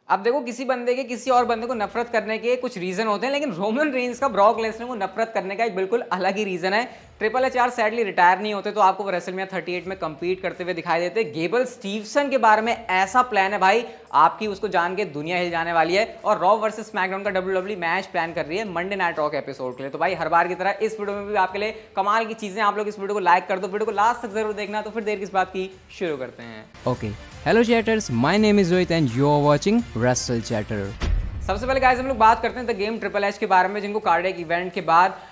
अब देखो किसी बंदे के किसी और बंदे को नफरत करने के कुछ रीजन होते हैं, लेकिन रोमन रेंज का ब्रॉक लेसनर को नफरत करने का एक बिल्कुल अलग ही रीजन है। ट्रिपल एच यार सैडली रिटायर नहीं होते तो आपको वो रेसलमेनिया 38 में कंपीट करते हुए दिखाई देते। गेबल स्टीवसन के बारे में ऐसा प्लान है भाई, आपकी उसको जान के दुनिया हिल जाने वाली है। और रॉ वर्सेस स्मैकडाउन का डब्ल्यूडब्ल्यूई मैच प्लान कर रही है मंडे नाइट रॉ के एपिसोड के लिए। तो भाई हर बार की तरह इस वीडियो में भी आपके लिए कमाल की चीजें। आप लोग इस वीडियो को लाइक कर दो, वीडियो को लास्ट तक जरूर देखना। तो फिर देर किस बात की, शुरू करते हैं। Okay. Hello chatters, my name is Rohit and you are watching Wrestle Chatter. सबसे पहले गाइस हम लोग बात करते हैं द गेम ट्रिपल एच के बारे में, जिनको कार्डियक इवेंट के बाद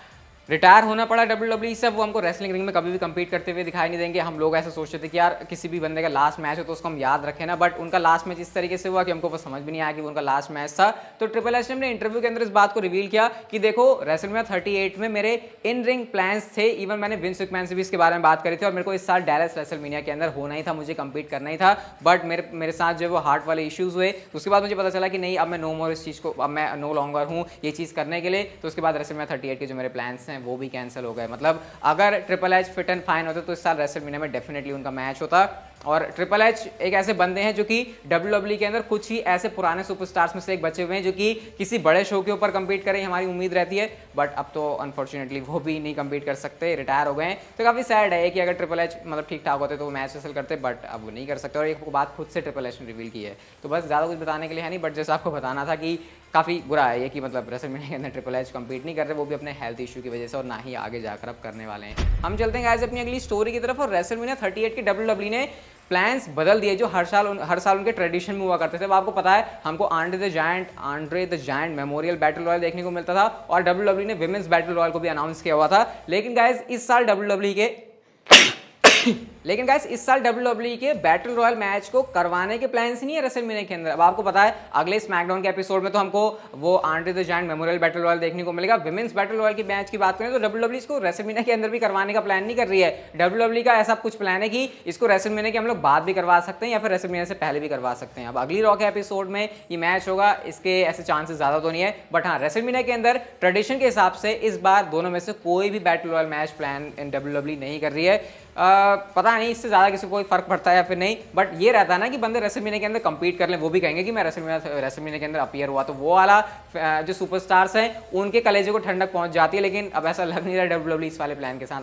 रिटायर होना पड़ा डब्ल्यूडब्ल्यूई से। वो हमको रेसलिंग रिंग में कभी भी कंपीट करते हुए दिखाई नहीं देंगे। हम लोग ऐसे सोचते थे कि यार किसी भी बंदे का लास्ट मैच हो तो उसको हम याद रखें ना, बट उनका लास्ट मैच इस तरीके से हुआ कि हमको वो समझ भी नहीं आया कि वो उनका लास्ट मैच था। तो ट्रिपल एच ने अपने इंटरव्यू के अंदर इस बात को रिवील किया कि देखो रेसलमेनिया 38 में मेरे इन रिंग प्लान्स थे। इवन मैंने विंस मैकमैन से भी इसके बारे में बात करी थी और मेरे को इस साल डैलस रेसलमेनिया के अंदर होना ही था, मुझे कंपीट करना ही था। बट मेरे साथ जो वो हार्ट वाले इश्यूज हुए, उसके बाद मुझे पता चला कि नहीं, अब मैं नो मोर इस चीज़ को, अब मैं नो लॉन्गर हूँ ये चीज़ करने के लिए। तो उसके बाद रेसलमेनिया 38 के जो मेरे प्लान्स हैं वो भी कैंसिल हो गए। मतलब अगर triple H fit and fine होते तो इस साल रेसलमेनिया में डेफिनेटली उनका मैच होता। और ट्रिपल एच एक ऐसे बंदे हैं जो कि डब्ल्यूडब्ल्यूई के अंदर कुछ ही ऐसे पुराने सुपरस्टार्स में से एक बचे हुए हैं जो कि किसी बड़े शो के ऊपर कंपीट करें, हमारी उम्मीद रहती है। बट अब तो अनफॉर्चुनेटली वो भी नहीं कंपीट कर सकते, रिटायर हो गए हैं। तो काफ़ी सैड है कि अगर ट्रिपल एच मतलब ठीक ठाक होते तो वो मैच हासिल करते, बट अब वो नहीं कर सकते। और एक बात खुद से ट्रिपल एच ने रिवील की है, तो बस ज़्यादा कुछ बताने के लिए है नहीं, बट जैसे आपको बताना था कि काफ़ी बुरा है ये कि मतलब रेसलमेनिया के अंदर ट्रिपल एच कंपीट नहीं कर रहे, वो भी अपने हेल्थ इशू की वजह से, और ना ही आगे जाकर अब करने वाले हैं। हम चलते हैं गाइस अपनी अगली स्टोरी की तरफ। और रेसलमेनिया 38 की डब्ल्यूडब्ल्यूई ने प्लान्स बदल दिए जो हर साल उनके ट्रेडिशन में हुआ करते थे। अब आपको पता है हमको Andre the giant memorial battle royal देखने को मिलता था, और डब्ल्यूडब्ल्यूई ने विमेंस बैटल रॉयल को भी अनाउंस किया हुआ था। लेकिन गाइस इस साल डब्ल्यूडब्ल्यूई के बैटल रॉयल मैच को करवाने के प्लान्स नहीं है रेसलमेनिया के अंदर। अब आपको पता है अगले स्मैकडाउन के एपिसोड में तो हमको वो Andre the giant memorial battle royal देखने को मिलेगा। विमेंस बैटल रॉयल की मैच की बात करें तो डब्ल्यूडब्ल्यूई इसको रेसलमेनिया के अंदर भी करवाने का प्लान नहीं कर रही है। डब्ल्यूडब्ल्यूई का ऐसा कुछ प्लान है कि इसको रेसलमेनिया के हम लोग बाद भी करवा सकते हैं या फिर रेसलमेनिया से पहले भी करवा सकते हैं। अब अगली रॉ के एपिसोड में ये मैच होगा, इसके ऐसे चांसेस ज्यादा तो नहीं है, बट हाँ रेसलमेनिया के अंदर ट्रेडिशन के हिसाब से इस बार दोनों में से कोई भी battle royal match plan in WWE नहीं कर रही है। पता नहीं इससे ज़्यादा किसी को कोई फर्क पड़ता है या फिर नहीं, बट ये रहता है ना कि बंदे रेसलमेनिया के अंदर कंपीट कर लें, वो भी कहेंगे कि मैं रेसलमेनिया के अंदर अपीयर हुआ। तो वो वाला जो सुपरस्टार्स हैं उनके कलेजे को ठंडक पहुंच जाती है। लेकिन अब ऐसा लग नहीं रहा डब्ल्यूडब्ल्यूई इस वाले प्लान के साथ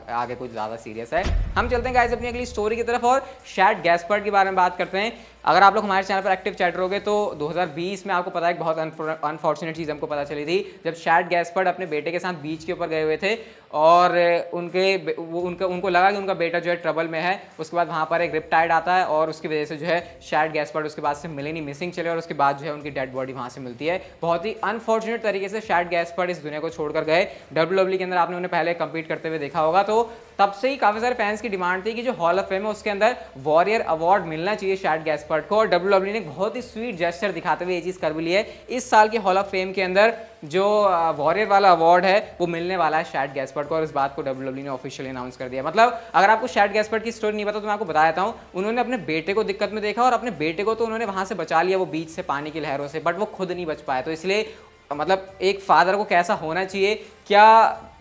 आगे कुछ ज़्यादा सीरियस है। हम चलते हैं गाइस अपनी अगली स्टोरी की तरफ और शैड गैस्पर्ड के बारे में बात करते हैं। अगर आप लोग हमारे चैनल पर एक्टिव चैटर होगे तो 2020 में आपको पता है एक बहुत अनफॉर्चुनेट चीज़ हमको पता चली थी, जब शैड गैस्पर्ड अपने बेटे के साथ बीच के ऊपर गए हुए थे और उनको लगा कि उनका बेटा जो है ट्रबल में है। उसके बाद वहाँ पर एक रिपटाइड आता है और उसकी वजह से जो है शैड गैस्पर्ड उसके बाद से मिले नहीं, मिसिंग चले, और उसके बाद जो है उनकी डेड बॉडी वहाँ से मिलती है। बहुत ही अनफॉर्चुनेट तरीके से शैड गैस्पर्ड इस दुनिया को छोड़कर गए। डब्ल्यूडब्ल्यूई के अंदर आपने उन्हें पहले कंपीट करते हुए देखा होगा, तो तब से ही काफ़ी सारे फैंस की डिमांड थी कि जो हॉल ऑफ फेम है उसके अंदर वॉरियर अवार्ड मिलना चाहिए शैड गैस्पर्ड को। और डब्ल्यूडब्ल्यूई ने बहुत ही स्वीट जेस्चर दिखाते हुए ये चीज़ कर भी ली है। इस साल की हॉल ऑफ फेम के अंदर जो वॉरियर वाला अवार्ड है वो मिलने वाला है शैड गैस्पर्ड को, और इस बात को डब्ल्यूडब्ल्यूई ने ऑफिशियली अनाउंस कर दिया। मतलब अगर आपको शैड गैस्पर्ड की स्टोरी नहीं पता तो मैं आपको बता देता हूँ। उन्होंने अपने बेटे को दिक्कत में देखा और अपने बेटे को तो उन्होंने वहाँ से बचा लिया, वो बीच से पानी की लहरों से, बट वो खुद नहीं बच पाए। तो इसलिए मतलब एक फादर को कैसा होना चाहिए,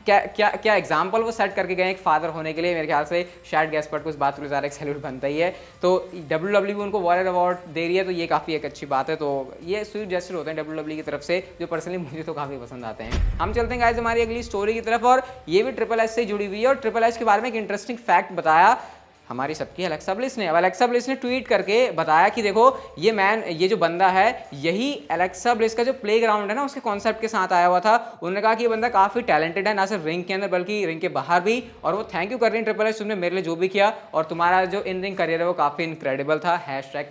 क्या एग्जाम्पल वो सेट करके गए एक फादर होने के लिए, मेरे ख्याल से शैड गैस्पर्ड को इस बात को ज़्यादा एक सैल्यूट बनता ही है। तो डब्ल्यूडब्ल्यूई उनको वॉरियर अवार्ड दे रही है, तो ये काफ़ी एक अच्छी बात है। तो ये स्वीट जेस्चर होते हैं डब्ल्यूडब्ल्यूई की तरफ से, जो पर्सनली मुझे तो काफ़ी पसंद आते हैं। हम चलते हैं गाइस हमारी अगली स्टोरी की तरफ, और ये भी ट्रिपल एच से जुड़ी हुई है। और ट्रिपल एच के बारे में एक इंटरेस्टिंग फैक्ट बताया हमारी सबकी अलेक्सा ब्लिस ने। अब अलेक्सा ब्लिस ने ट्वीट करके बताया कि देखो ये जो बंदा है यही अलेक्सा ब्लिस का जो प्लेग्राउंड है ना उसके कॉन्सेप्ट के साथ आया हुआ था। उन्होंने कहा कि ये बंदा काफ़ी टैलेंटेड है, ना सिर्फ रिंग के अंदर बल्कि रिंग के बाहर भी, और वो थैंक यू कर रही है ट्रिपल एच, तुमने मेरे लिए जो भी किया और तुम्हारा जो इन रिंग करियर है वो काफ़ी इनक्रेडिबल था,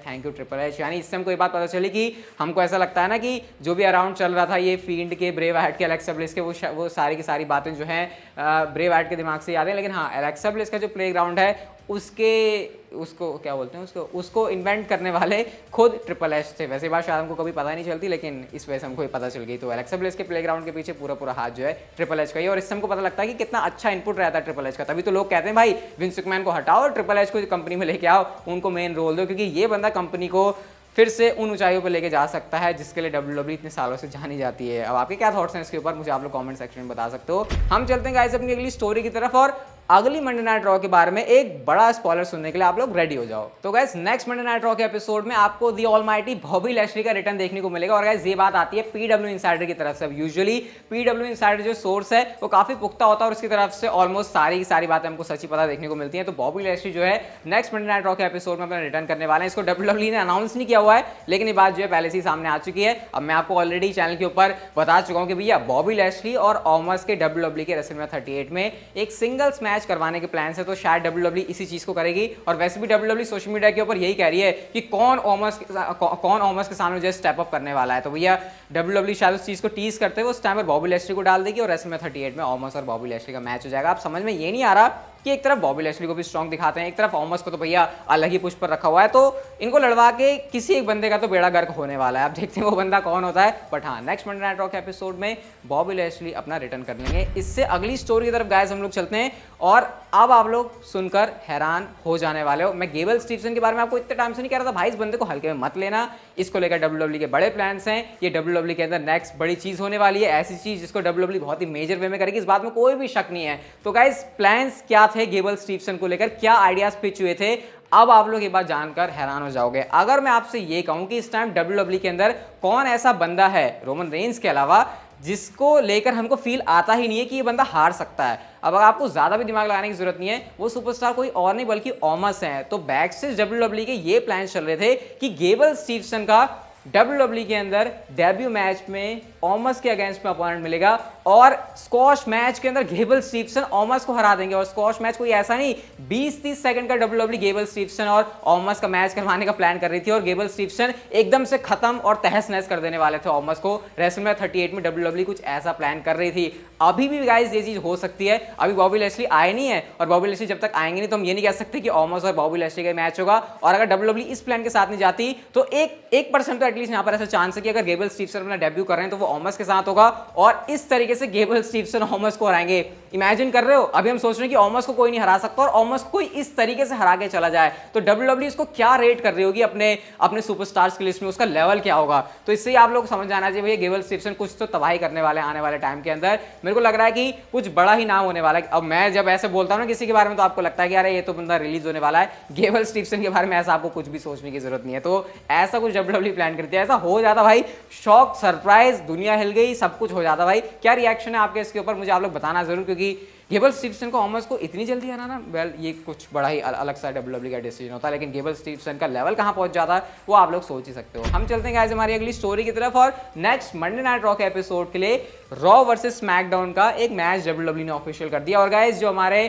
#थैंक यू ट्रिपल एच। यानी इससे हमको ये बात पता चली कि हमको ऐसा लगता है ना कि जो भी अराउंड चल रहा था ये फील्ड के, ब्रे वाइट के, अलेक्सा ब्लिस के, वो सारी की सारी बातें जो हैं ब्रे वाइट के दिमाग से याद है। लेकिन हाँ अलेक्सा ब्लिस का जो प्लेग्राउंड है उसको क्या बोलते हैं उसको इन्वेंट करने वाले खुद ट्रिपल एच थे। वैसे बात शायद हमको कभी पता नहीं चलती, लेकिन इस वजह से हमको ये पता चल गई। तो अलेक्सा ब्लिस के प्लेग्राउंड के पीछे पूरा हाथ जो है ट्रिपल एच का ही, और इससे हमको पता लगता है कि कितना अच्छा इनपुट रहता है ट्रिपल एच का। तभी तो लोग कहते हैं भाई विंस मैकमैन को हटाओ और ट्रिपल एच को कंपनी में लेके आओ, उनको मेन रोल दो, क्योंकि ये बंदा कंपनी को फिर से उन ऊंचाइयों पर लेके जा सकता है जिसके लिए WWE इतने सालों से जानी जाती है। अब आपके क्या थॉट्स हैं इसके ऊपर, मुझे आप लोग कमेंट सेक्शन में बता सकते हो। हम चलते हैं गाइस अपनी अगली स्टोरी की तरफ, और अगली मंडे नाइट रॉ के बारे में एक बड़ा स्पॉइलर सुनने के लिए आप लोग रेडी हो जाओ। तो guys next Monday night raw के एपिसोड में आपको दी ऑलमाइटी बॉबी लैशली का रिटर्न देखने को मिलेगा। और गाइस ये बात आती है पीडब्ल्यू इनसाइडर की तरफ से। अब यूजुअली पीडब्ल्यू इनसाइडर जो सोर्स है वो काफी पुख्ता होता है और उसकी तरफ से ऑलमोस्ट सारी की सारी बातें हमको सच्ची पता देखने को मिलती है। तो बॉबी लैशली जो है नेक्स्ट मंडे नाइट रॉ के एपिसोड में अपना रिटर्न करने वाले हैं। इसको WWE ने अनाउंस नहीं किया हुआ है, लेकिन ये बात जो है पहले से ही सामने आ चुकी है। अब मैं आपको ऑलरेडी चैनल के ऊपर बता चुका हूं कि भैया बॉबी लैशली और ऑमस के WWE के रेसलमेनिया 38 में एक सिंगल्स मैच करवाने के प्लान है। तो शायद WWE इसी चीज को करेगी। और वैसे भी WWE सोशल मीडिया के ऊपर यही कह रही है कि कौन ऑमस के सामने जो स्टेप अप करने वाला है। तो भैया WWE शायद उस चीज को टीज करते हुए उस टाइम पर बॉबी लैशली को डाल देगी और रेसलमेनिया 38 में ऑमस और बॉबी लैशली का मैच हो जाएगा। आप समझ में ये नहीं आ रहा कि एक तरफ बॉबी लैशली को भी स्ट्रॉन्ग दिखाते हैं, एक तरफ ऑमस को तो भैया अलग ही पुश पर रखा हुआ है। तो इनको लड़वा के किसी एक बंदे का तो बेड़ा गर्क होने वाला है। आप देखते हैं वो बंदा कौन होता है। बट हाँ, नेक्स्ट मंडे नाइट रॉ के एपिसोड में बॉबी लैशली अपना रिटर्न कर लेंगे। इससे अगली स्टोरी की तरफ गाइस हम लोग चलते हैं, और अब आप लोग सुनकर हैरान हो जाने वाले हो। मैं गेबल स्टीफसन के बारे में आपको इतने टाइम से नहीं कह रहा था भाई इस बंदे को हल्के में मत लेना, इसको लेकर WWE के बड़े प्लान्स हैं। ये WWE के अंदर नेक्स्ट बड़ी चीज होने वाली है, ऐसी चीज जिसको WWE बहुत ही मेजर वे में करेगी, इस बात में कोई भी शक नहीं है। तो गाइस प्लान्स क्या थे गेबल स्टीफसन को लेकर, क्या आइडियाज पिच हुए थे, अब आप लोग ये बात जानकर हैरान हो जाओगे। अगर मैं आपसे ये कहूं कि इस टाइम WWE के अंदर कौन ऐसा बंदा है रोमन रेंस के अलावा जिसको लेकर हमको फील आता ही नहीं है कि ये बंदा हार सकता है। अब आपको ज्यादा भी दिमाग लगाने की जरूरत नहीं है, वो सुपरस्टार कोई और नहीं बल्कि ऑमस है। तो बैक से WWE के ये प्लान चल रहे थे कि गेबल स्टीफसन का WWE के अंदर डेब्यू मैच में ऑमस के अगेंस्ट में अपोनेंट मिलेगा, और स्क्वॉश मैच के अंदर गेबल स्टीफसन ऑमस को हरा देंगे। और स्क्वॉश मैच कोई ऐसा नहीं 20-30 सेकंड का WWE गेबल स्टीफसन और ऑमस का मैच करवाने का प्लान कर रही थी, और गेबल स्टीफसन एकदम से खत्म और तहस नहस कर देने वाले थे ऑमस को। रेसलमेनिया 38 में WWE कुछ ऐसा प्लान कर रही थी। अभी भी गाइस ये चीज हो सकती है। अभी बॉबी लैशली आए नहीं है, और बॉबी लैशली जब तक आएंगे नहीं तो हम ये नहीं कह सकते कि ऑमस और बॉबी लैशली का मैच होगा। और अगर WWE इस प्लान के साथ नहीं जाती तो 1% तो एटलीस्ट यहाँ पर ऐसा चांस है कि अगर गेबल स्टीफसन अपना डेब्यू कर रहे हैं तो वो ऑमस के साथ होगा, और इस तरीके से गेबल स्टीफसन ऑमस को हराएंगे। इमेजिन कर रहे हो, अभी हम सोच रहे हैं कि ऑमस को कोई नहीं हरा सकता और ऑमस को कोई इस तरीके से हरा के चला जाए, तो WWE इसको क्या रेट कर रही होगी अपने सुपरस्टार्स की लिस्ट में, उसका लेवल क्या होगा। तो इससे ही आप लोग समझ जाना चाहिए भैया गेबल स्टीफसन कुछ तो तबाही करने वाले आने वाले टाइम के अंदर। मेरे को लग रहा है कि कुछ बड़ा ही नाम होने वाला है। अब मैं जब ऐसे बोलता हूं ना किसी के बारे में तो आपको लगता है कि यार ये तो बंदा रिलीज होने वाला है। गेबल स्टीफसन के बारे में ऐसा आपको कुछ भी सोचने की जरूरत नहीं है। तो ऐसा कुछ WWE प्लान करती है, ऐसा हो जाता भाई, शॉक सरप्राइज, दुनिया हिल गई, सब कुछ हो जाता भाई। क्या रिएक्शन है आपके इसके ऊपर मुझे आप लोग बताना जरूर, क्योंकि गेबल स्टीफसन को ऑमस को इतनी जल्दी हराना, वेल ये कुछ बड़ा ही अलग सा WWE का डिसीजन होता है। लेकिन गेबल स्टीफसन का लेवल कहां पहुंच जाता है वो आप लोग सोच ही सकते हो। हम चलते हैं गाइस हमारी अगली स्टोरी की तरफ, और नेक्स्ट मंडे नाइट रॉ के एपिसोड के लिए रॉ वर्सेस स्मैकडाउन का एक मैच WWE ने ऑफिशियल कर दिया। और गाइस जो हमारे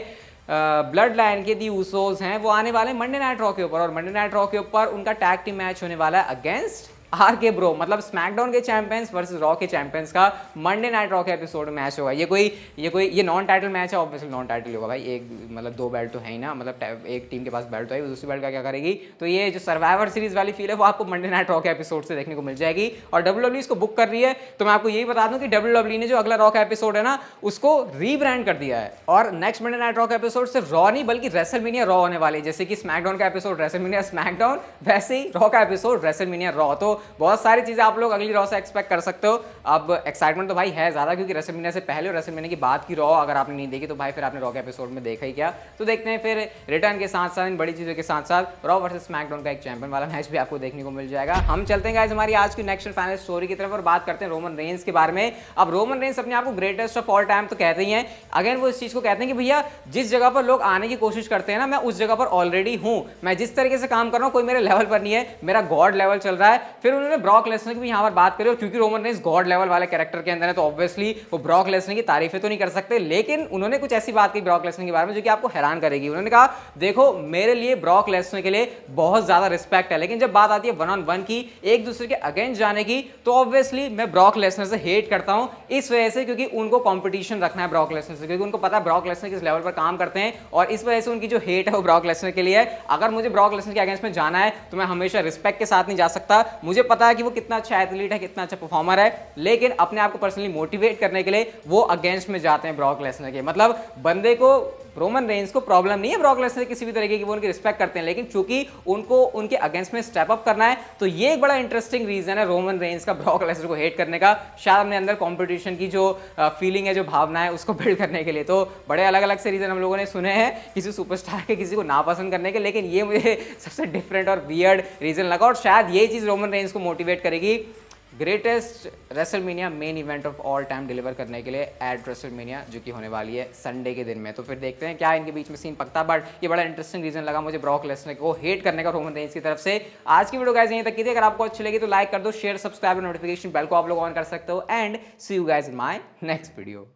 ब्लड लाइन के दी ऊसोस हैं वो आने वाले मंडे नाइट रॉ के ऊपर, और मंडे नाइट रॉ के ऊपर उनका टैग टीम मैच होने वाला है अगेंस्ट RK Bro, मतलब स्मैकडाउन के चैंपियंस वर्सेस रॉ के चैंपियंस का मंडे नाइट रॉ के एपिसोड में मैच होगा। ये नॉन टाइटल मैच है, ऑब्वियसली नॉन टाइटल होगा भाई। एक मतलब 2 बेल्ट तो है ही ना, मतलब एक टीम के पास बेल्ट तो है, दूसरी बेल्ट का क्या करेगी। तो ये जो सर्वाइवर सीरीज वाली फील है वो आपको मंडे नाइट रॉ के एपिसोड से देखने को मिल जाएगी, और WWE इसको बुक कर रही है। तो मैं आपको यही बता दूं कि WWE ने जो अगला रॉ का एपिसोड है ना उसको रीब्रांड कर दिया है, और नेक्स्ट मंडे नाइट रॉ का एपिसोड सिर्फ रॉ नहीं बल्कि रेसलमेनिया रॉ होने वाली है। जैसे कि स्मैकडाउन का एपिसोड रेसलमेनिया स्मैकडाउन, वैसे ही रॉ का एपिसोड रेसलमेनिया रॉ। तो बहुत सारी चीजें आप लोग अगली रॉ से एक्सपेक्ट कर सकते हो। अब एक्साइटमेंट तो भाई है ज्यादा, क्योंकि रेसलमेनिया से पहले और रेसलमेनिया की बात की रॉ अगर आपने नहीं देखी तो भाई फिर आपने रॉ के एपिसोड में देखा ही क्या। तो देखते हैं फिर रिटर्न के साथ साथ इन बड़ी चीजों के साथ साथ रॉ वर्सेस स्मैकडाउन का एक चैंपियन वाला मैच भी आपको देखने को मिल जाएगा। हम चलते हैं गाइस हमारी आज की नेक्स्ट फाइनल स्टोरी की तरफ और बात करते हैं रोमन रेंस के बारे में। अब रोमन रेंस अपने आप को ग्रेटेस्ट ऑफ ऑल टाइम तो कहते ही हैं, अगेन वो इस चीज को कहते हैं कि भैया जिस जगह पर लोग आने की कोशिश करते हैं ना मैं उस जगह पर ऑलरेडी हूं, मैं जिस तरीके से काम कर रहा हूं कोई मेरे लेवल पर नहीं है, मेरा गॉड लेवल चल रहा है। फिर उन्होंने ब्रॉक लेसनर की भी यहाँ पर बात करी, और क्योंकि रोमन रेंस गॉड लेवल वाले कैरेक्टर के अंदर है तो ऑब्वियसली वो ब्रॉक लेसनर की तारीफें तो नहीं कर सकते, लेकिन उन्होंने कुछ ऐसी बात की ब्रॉक लेसनर के बारे में जो कि आपको हैरान करेगी। उन्होंने कहा देखो मेरे लिए ब्रॉक लेसनर के लिए बहुत ज्यादा रिस्पेक्ट है, लेकिन जब बात आती है 1-on-1 की, एक दूसरे के अगेंस्ट जाने की, तो ऑब्वियसली मैं ब्रॉक लेसनर से हेट करता हूं इस वजह से क्योंकि उनको कंपटीशन रखना है ब्रॉक लेसनर से, क्योंकि उनको पता है ब्रॉक लेसनर किस लेवल पर काम करते हैं, और इस वजह से उनकी जो हेट है वो ब्रॉक लेसनर के लिए है। अगर मुझे ब्रॉक लेसनर के अगेंस्ट में जाना है तो मैं हमेशा रिस्पेक्ट के साथ नहीं जा सकता, मुझे मुझे पता है कि वो कितना अच्छा एथलीट है, कितना अच्छा परफॉर्मर है, लेकिन अपने आप को पर्सनली मोटिवेट करने के लिए वो अगेंस्ट में जाते हैं ब्रॉक लेसनर के। मतलब बंदे को, रोमन रेंस को प्रॉब्लम नहीं है ब्रॉक लेसनर किसी भी तरीके की, वो उनकी रिस्पेक्ट करते हैं, लेकिन चूंकि उनको उनके अगेंस्ट में स्टेप अप करना है, तो ये एक बड़ा इंटरेस्टिंग रीजन है रोमन रेंस का ब्रॉक लेसनर को हेट करने का, शायद अपने अंदर कंपटीशन की जो फीलिंग है, जो भावना है, उसको बिल्ड करने के लिए। तो बड़े अलग अलग से रीजन हम लोगों ने सुने हैं किसी सुपरस्टार के किसी को नापसंद करने के, लेकिन ये मुझे सबसे डिफरेंट और वियर्ड रीजन लगा, और शायद ये चीज रोमन रेंस को मोटिवेट करेगी greatest WrestleMania main event of all time deliver करने के लिए एट रेसलमेनिया, जो कि होने वाली है संडे के दिन में। तो फिर देखते हैं क्या इनके बीच में सीन पकता, बट ये बड़ा इंटरेस्टिंग रीजन लगा मुझे ब्रॉक लेसनर को हेट करने का रोमन रेंस की तरफ से। आज की वीडियो गाइस यहीं तक की थी। अगर आपको अच्छी लगी तो लाइक कर दो, शेयर, सब्सक्राइब और नोटिफिकेशन बेल को आप लोग ऑन कर सकते हो, and see you guys in my next video.